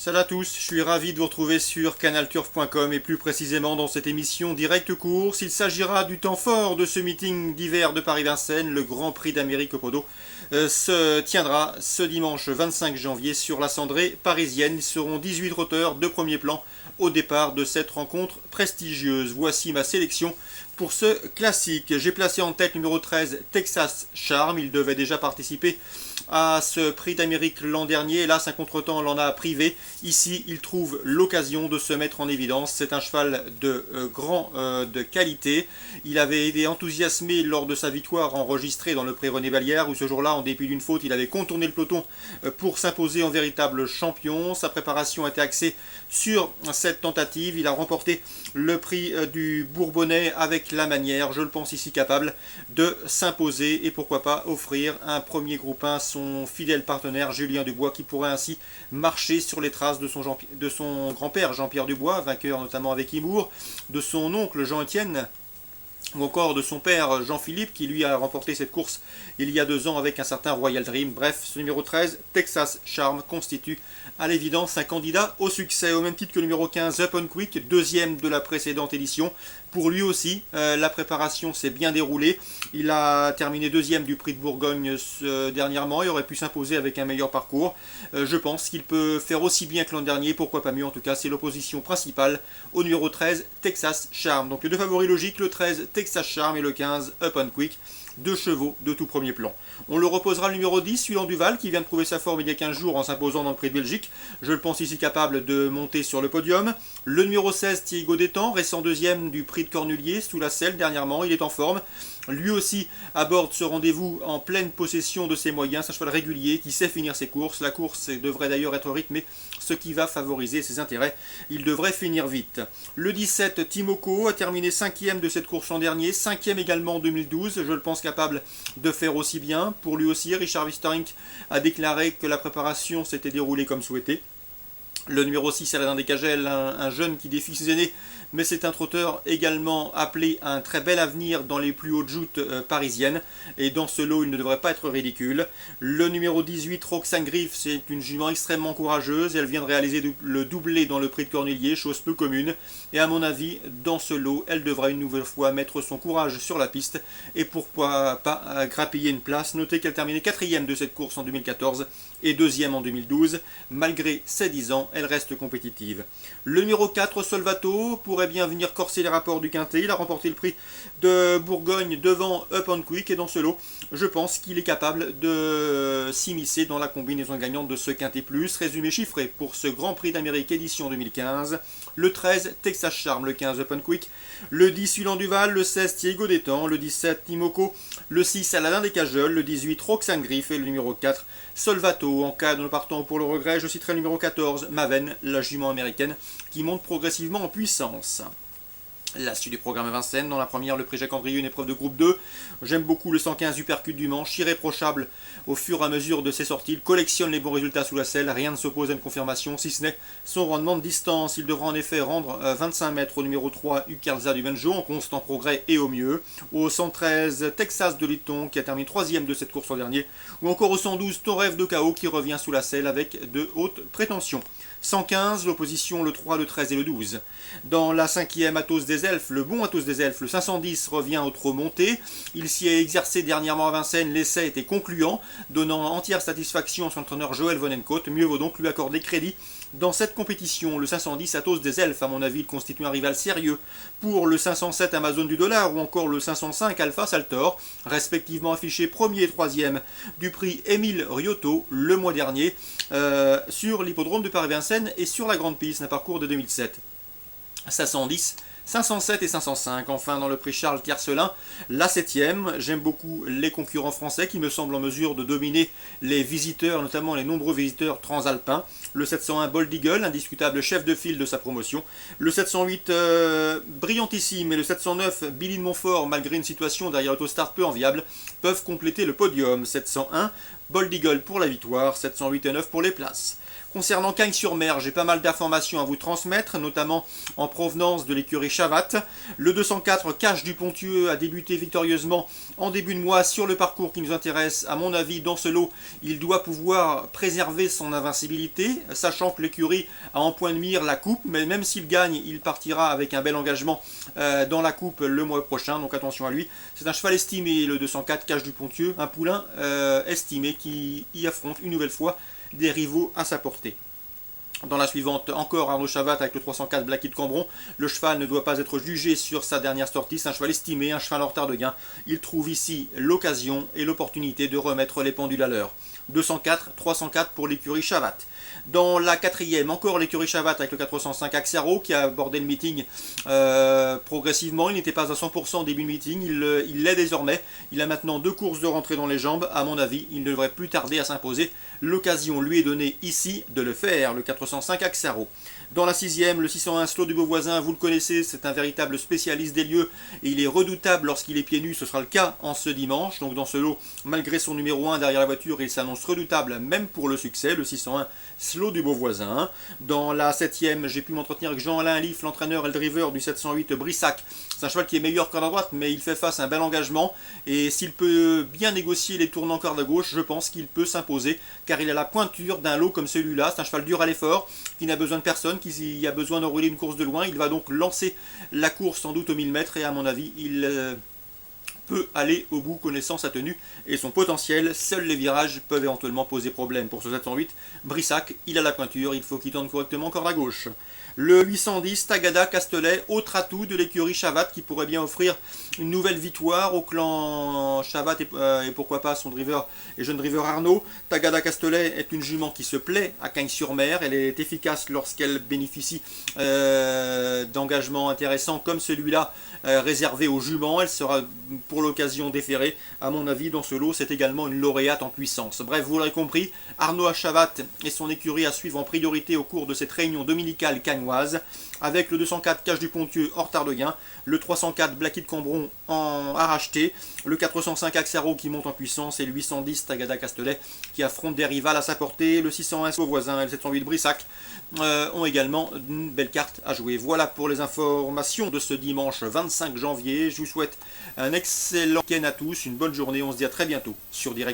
Salut à tous, je suis ravi de vous retrouver sur canalturf.com et plus précisément dans cette émission Direct Course. Il s'agira du temps fort de ce meeting d'hiver de Paris-Vincennes, le Grand Prix d'Amérique au Podo. Se tiendra ce dimanche 25 janvier sur la cendrée parisienne. Ils seront 18 trotteurs de premier plan au départ de cette rencontre prestigieuse. Voici ma sélection pour ce classique. J'ai placé en tête numéro 13 Texas Charm. Il devait déjà participer à ce prix d'Amérique l'an dernier. Hélas, un contretemps l'en a privé. Ici, il trouve l'occasion de se mettre en évidence. C'est un cheval de qualité. Il avait été enthousiasmé lors de sa victoire enregistrée dans le prix René Vallière, où ce jour-là, en dépit d'une faute, il avait contourné le peloton pour s'imposer en véritable champion. Sa préparation était axée sur cette tentative. Il a remporté le prix du Bourbonnais avec la manière. Je le pense ici capable de s'imposer et pourquoi pas offrir un premier groupe 1 son fidèle partenaire Julien Dubois, qui pourrait ainsi marcher sur les traces de son grand-père Jean-Pierre Dubois, vainqueur notamment avec Imour, de son oncle Jean-Étienne, ou encore de son père Jean-Philippe, qui lui a remporté cette course il y a 2 ans avec un certain Royal Dream. Bref, ce numéro 13, Texas Charm, constitue à l'évidence un candidat au succès, au même titre que le numéro 15, Up on Quick, deuxième de la précédente édition. Pour lui aussi, la préparation s'est bien déroulée. Il a terminé deuxième du prix de Bourgogne dernièrement. Il aurait pu s'imposer avec un meilleur parcours. Je pense qu'il peut faire aussi bien que l'an dernier, pourquoi pas mieux. En tout cas, c'est l'opposition principale au numéro 13, Texas Charm. Donc les deux favoris logiques, le 13, Texas Charm, et le 15, Up on Quick. 2 chevaux de tout premier plan. On le reposera le numéro 10, Suivant Duval, qui vient de prouver sa forme il y a 15 jours en s'imposant dans le prix de Belgique. Je le pense ici capable de monter sur le podium. Le numéro 16, Thiego Détang, récent deuxième du prix de Cornulier, sous la selle dernièrement, il est en forme. Lui aussi aborde ce rendez-vous en pleine possession de ses moyens. C'est un cheval régulier qui sait finir ses courses. La course devrait d'ailleurs être rythmée, ce qui va favoriser ses intérêts. Il devrait finir vite. Le 17, Timoko, a terminé 5e de cette course l'an dernier, 5e également en 2012. Je le pense capable de faire aussi bien. Pour lui aussi, Richard Wiesterink a déclaré que la préparation s'était déroulée comme souhaité. Le numéro 6, Aladin Descagel, un jeune qui défie ses aînés, mais c'est un trotteur également appelé à un très bel avenir dans les plus hautes joutes parisiennes. Et dans ce lot, il ne devrait pas être ridicule. Le numéro 18, Roxane Griff, c'est une jument extrêmement courageuse. Elle vient de réaliser le doublé dans le prix de Cornulier, chose peu commune. Et à mon avis, dans ce lot, elle devra une nouvelle fois mettre son courage sur la piste. Et pourquoi pas grappiller une place. Notez qu'elle terminait 4e de cette course en 2014 et 2e en 2012. Malgré ses 10 ans, elle reste compétitive. Le numéro 4, Solvato, pourrait bien venir corser les rapports du Quintet. Il a remporté le prix de Bourgogne devant Up on Quick, et dans ce lot, je pense qu'il est capable de s'immiscer dans la combinaison gagnante de ce Quintet Plus. Résumé chiffré pour ce Grand Prix d'Amérique édition 2015. Le 13, Texas Charm, le 15, Up on Quick, le 10, Suivant Duval, le 16, Thiego Détang, le 17, Timoko, le 6, Aladin Descagel, le 18, Roxane Griff, et le numéro 4, Solvato. En cas de nous partons pour le regret, je citerai le numéro 14, Maven, la jument américaine, qui monte progressivement en puissance. La suite du programme à Vincennes, dans la première, le prix Jacques-Andrieux, une épreuve de groupe 2. J'aime beaucoup le 115 Uppercut du Manche, irréprochable au fur et à mesure de ses sorties. Il collectionne les bons résultats sous la selle, rien ne s'oppose à une confirmation, si ce n'est son rendement de distance. Il devra en effet rendre 25 mètres au numéro 3, Ukarza du Benjo, en constant progrès et au mieux. Au 113, Texas de Litton, qui a terminé 3e de cette course l'an dernier. Ou encore au 112, Torev de Chaos, qui revient sous la selle avec de hautes prétentions. 115, l'opposition, le 3, le 13 et le 12. Dans la 5e, Athos des Elfes, le bon Athos des Elfes, le 510 revient au trot monté. Il s'y est exercé dernièrement à Vincennes, l'essai était concluant, donnant entière satisfaction à son entraîneur Joël Vonnenkot. Mieux vaut donc lui accorder crédit dans cette compétition. Le 510, Athos des Elfes, à mon avis, il constitue un rival sérieux pour le 507 Amazon du Dollar ou encore le 505 Alpha Saltor, respectivement affichés 1er et 3e du prix Émile Riotto le mois dernier sur l'hippodrome de Paris-Vincennes et sur la grande piste, un parcours de 2007. 510, 507 et 505. Enfin, dans le prix Charles Tiercelin, la 7e. J'aime beaucoup les concurrents français qui me semblent en mesure de dominer les visiteurs, notamment les nombreux visiteurs transalpins. Le 701 Bold Eagle, indiscutable chef de file de sa promotion. Le 708 Brillantissime et le 709 Billy de Montfort, malgré une situation derrière Autostart peu enviable, peuvent compléter le podium. 701 Bold Eagle pour la victoire, 708 et 9 pour les places. Concernant Cagnes-sur-Mer, j'ai pas mal d'informations à vous transmettre, notamment en provenance de l'écurie Chavat. Le 204 Cache du Pontieux a débuté victorieusement en début de mois sur le parcours qui nous intéresse. À mon avis, dans ce lot, il doit pouvoir préserver son invincibilité, sachant que l'écurie a en point de mire la coupe, mais même s'il gagne, il partira avec un bel engagement dans la coupe le mois prochain, donc attention à lui. C'est un cheval estimé, le 204 Cache du Pontieux, un poulain estimé qui y affronte une nouvelle fois des rivaux à sa portée. Dans la suivante, encore Arnaud Chavat avec le 304 Blacky de Cambron. Le cheval ne doit pas être jugé sur sa dernière sortie. C'est un cheval estimé, un cheval en retard de gain. Il trouve ici l'occasion et l'opportunité de remettre les pendules à l'heure. 204, 304 pour l'écurie Chavat. Dans la quatrième, encore l'écurie Chavat avec le 405 Axaro qui a abordé le meeting progressivement. Il n'était pas à 100% au début de meeting, il l'est désormais. Il a maintenant 2 courses de rentrée dans les jambes. À mon avis, il ne devrait plus tarder à s'imposer. L'occasion lui est donnée ici de le faire, le 405 Axaro. Dans la sixième, le 601 Slot du Beauvoisin, vous le connaissez, c'est un véritable spécialiste des lieux et il est redoutable lorsqu'il est pieds nus, ce sera le cas en ce dimanche. Donc dans ce lot, malgré son numéro 1 derrière la voiture, il s'annonce redoutable même pour le succès, le 601 Slot du Beauvoisin. Dans la septième, j'ai pu m'entretenir avec Jean-Alain Lif, l'entraîneur et le driver du 708 Brissac. C'est un cheval qui est meilleur corde à droite, mais il fait face à un bel engagement et s'il peut bien négocier les tournants corde à gauche, je pense qu'il peut s'imposer car il a la pointure d'un lot comme celui-là. C'est un cheval dur à l'effort, qui n'a besoin de personne, qui a besoin d'enrouler une course de loin. Il va donc lancer la course sans doute aux 1000 mètres et à mon avis, il peut aller au bout connaissant sa tenue et son potentiel. Seuls les virages peuvent éventuellement poser problème pour ce 708. Brissac, il a la pointure, il faut qu'il tourne correctement corde à gauche. Le 810 Tagada Castelet, autre atout de l'écurie Chavat qui pourrait bien offrir une nouvelle victoire au clan Chavat et pourquoi pas son driver et jeune driver Arnaud. Tagada Castelet est une jument qui se plaît à Cagnes-sur-Mer. Elle est efficace lorsqu'elle bénéficie d'engagements intéressants comme celui-là réservé aux juments. Elle sera pour l'occasion déférée. À mon avis, dans ce lot, c'est également une lauréate en puissance. Bref, vous l'aurez compris, Arnaud à Chavat et son écurie à suivre en priorité au cours de cette réunion dominicale cagnoise, avec le 204 Cache du Pontieux hors retard de gain, le 304 Blacky de Cambron à racheter, le 405 Axaro qui monte en puissance et le 810 Tagada Castelet qui affronte des rivales à sa portée. Le 601 Beauvoisin et le 708 Brissac ont également une belle carte à jouer. Voilà pour les informations de ce dimanche 25 janvier. Je vous souhaite un excellent week-end à tous, une bonne journée. On se dit à très bientôt sur Direct.